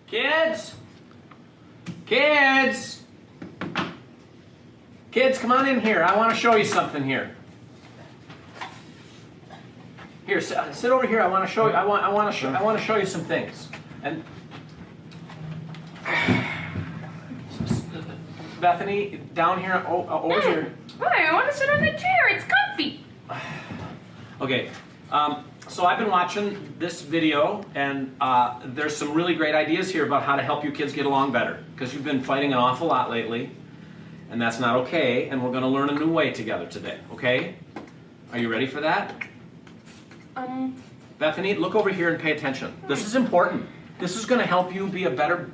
Kids! Kids! Kids, come on in here. I want to show you something here. Here, sit over here. I want to show you. I want to show you some things. And Bethany, down here, over here. Why? I want to sit on the chair. It's comfy. Okay. So I've been watching this video, and there's some really great ideas here about how to help you kids get along better, because you've been fighting an awful lot lately, and that's not okay, and we're going to learn a new way together today, okay? Are you ready for that? Bethany, look over here and pay attention. This is important. This is going to help you be a better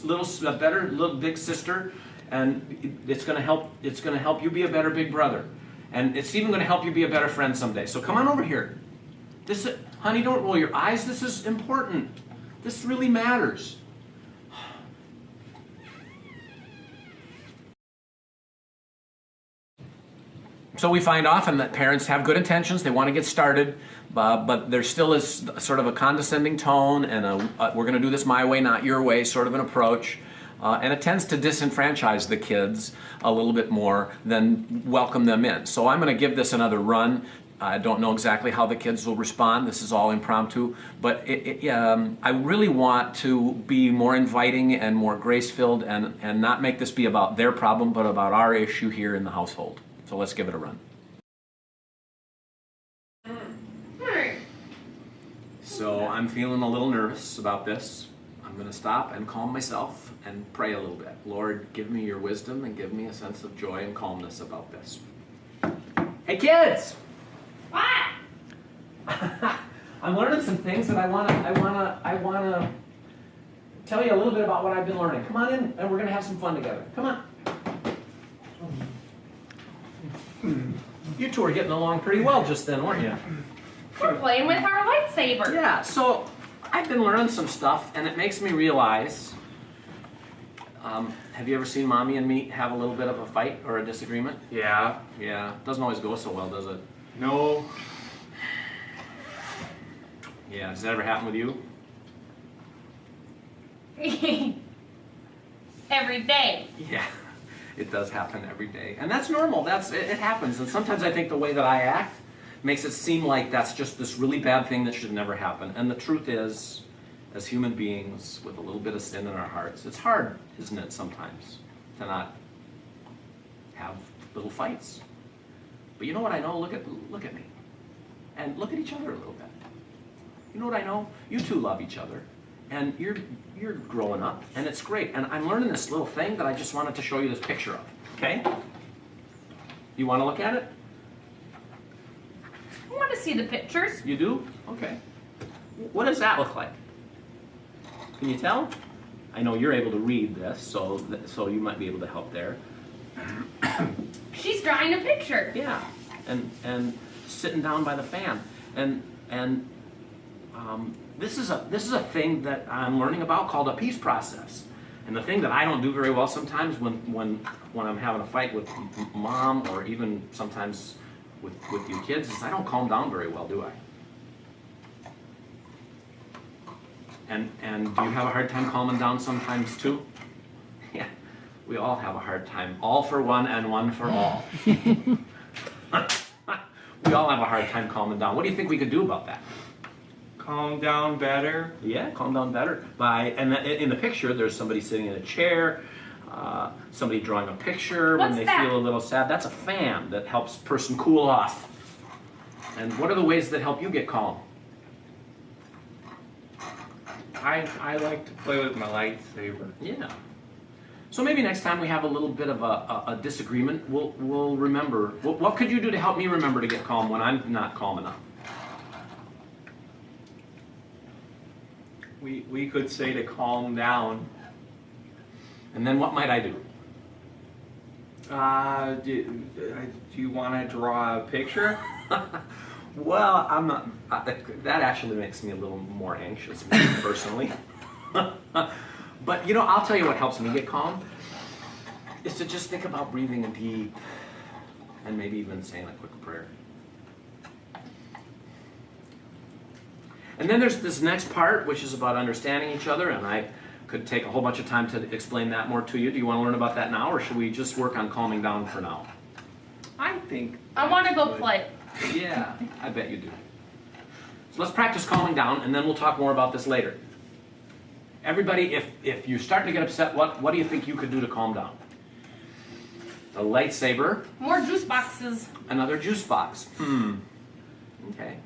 little big sister, and it's going to help you be a better big brother. And it's even going to help you be a better friend someday. So come on over here. Honey, don't roll your eyes. This is important. This really matters. So we find often that parents have good intentions. They want to get started, but there still is sort of a condescending tone and we're going to do this my way, not your way sort of an approach. And it tends to disenfranchise the kids a little bit more than welcome them in. So I'm going to give this another run. I don't know exactly how the kids will respond. This is all impromptu. But I really want to be more inviting and more grace-filled and not make this be about their problem, but about our issue here in the household. So let's give it a run. So I'm feeling a little nervous about this. I'm going to stop and calm myself and pray a little bit. Lord, give me your wisdom and give me a sense of joy and calmness about this. Hey kids! What? I'm learning some things that I wanna tell you a little bit about what I've been learning. Come on in and we're going to have some fun together. Come on. You two are getting along pretty well just then, weren't you? We're playing with our lightsaber. Yeah, so I've been learning some stuff, and it makes me realize, have you ever seen Mommy and me have a little bit of a fight or a disagreement? Yeah. Yeah, doesn't always go so well, does it? No. Yeah, does that ever happen with you? Every day. Yeah, it does happen every day. And that's normal, it happens. And sometimes I think the way that I act makes it seem like that's just this really bad thing that should never happen. And the truth is, as human beings with a little bit of sin in our hearts, it's hard, isn't it, sometimes, to not have little fights. But you know what I know? Look at me. And look at each other a little bit. You know what I know? You two love each other. And you're growing up, and it's great. And I'm learning this little thing that I just wanted to show you this picture of. Okay? You want to look at it? I want to see the pictures. You do? Okay. What does that look like? Can you tell? I know you're able to read this, so you might be able to help there. She's drawing a picture. Yeah, and sitting down by the fan, and this is a thing that I'm learning about called a peace process. And the thing that I don't do very well sometimes when I'm having a fight with Mom or even sometimes with you kids is I don't calm down very well, do I? And do you have a hard time calming down sometimes too? Yeah, we all have a hard time. All for one and one for all. We all have a hard time calming down. What do you think we could do about that? Calm down better. Yeah, calm down better. In the picture, there's somebody sitting in a chair, somebody drawing a picture when they feel a little sad. That's a fan that helps a person cool off. And what are the ways that help you get calm? I like to play with my lightsaber. Yeah. So maybe next time we have a little bit of a disagreement, we'll remember. What could you do to help me remember to get calm when I'm not calm enough? We could say to calm down. And then what might I do? Do you want to draw a picture? Well, I'm not. That actually makes me a little more anxious, me personally. But you know, I'll tell you what helps me get calm is to just think about breathing deep, and maybe even saying a quick prayer. And then there's this next part, which is about understanding each other, and I could take a whole bunch of time to explain that more to you. Do you want to learn about that now, or should we just work on calming down for now? I think. I want to go that's play. Yeah, I bet you do. So let's practice calming down, and then we'll talk more about this later. Everybody, if you're starting to get upset, what do you think you could do to calm down? A lightsaber, More juice boxes. another juice box. Okay.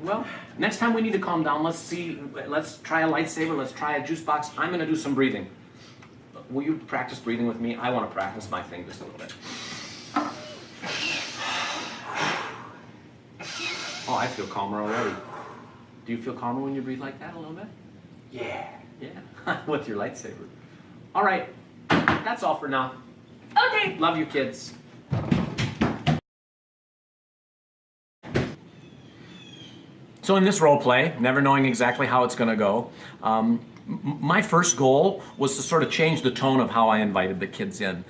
Well, next time we need to calm down, let's try a lightsaber, let's try a juice box. I'm going to do some breathing. Will you practice breathing with me? I want to practice my thing just a little bit. Oh, I feel calmer already. Do you feel calmer when you breathe like that a little bit? Yeah. Yeah, with your lightsaber. All right, that's all for now. Okay. Love you, kids. So in this role play, never knowing exactly how it's going to go, my first goal was to sort of change the tone of how I invited the kids in.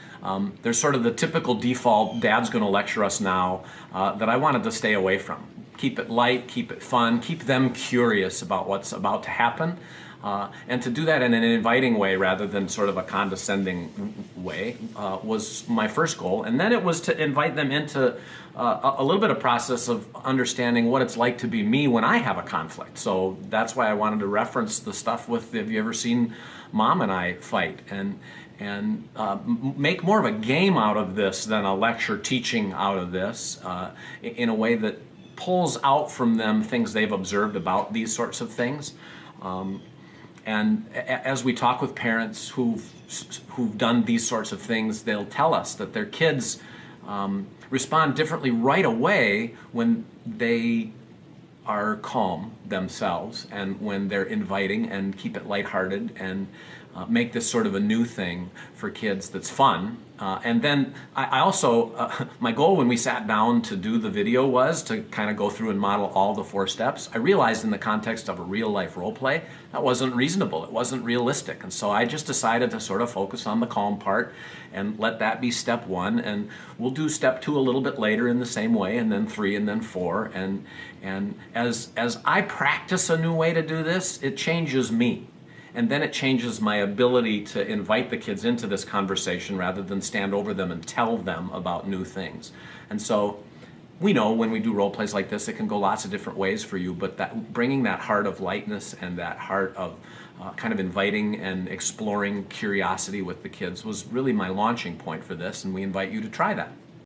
There's sort of the typical default, Dad's going to lecture us now, that I wanted to stay away from. Keep it light, keep it fun, keep them curious about what's about to happen. And to do that in an inviting way rather than sort of a condescending way was my first goal. And then it was to invite them into a little bit of process of understanding what it's like to be me when I have a conflict. So that's why I wanted to reference the stuff with, have you ever seen Mom and I fight? And make more of a game out of this than a lecture teaching out of this in a way that pulls out from them things they've observed about these sorts of things. And as we talk with parents who've done these sorts of things, they'll tell us that their kids respond differently right away when they are calm themselves and when they're inviting and keep it lighthearted and make this sort of a new thing for kids that's fun. And then I also, my goal when we sat down to do the video was to kind of go through and model all the 4 steps. I realized in the context of a real life role play, that wasn't reasonable, it wasn't realistic. And so I just decided to sort of focus on the calm part and let that be step 1. And we'll do step 2 a little bit later in the same way, and then 3 and then 4. And as I practice a new way to do this, it changes me. And then it changes my ability to invite the kids into this conversation rather than stand over them and tell them about new things. And so we know when we do role plays like this, it can go lots of different ways for you, but that bringing that heart of lightness and that heart of kind of inviting and exploring curiosity with the kids was really my launching point for this, and we invite you to try that.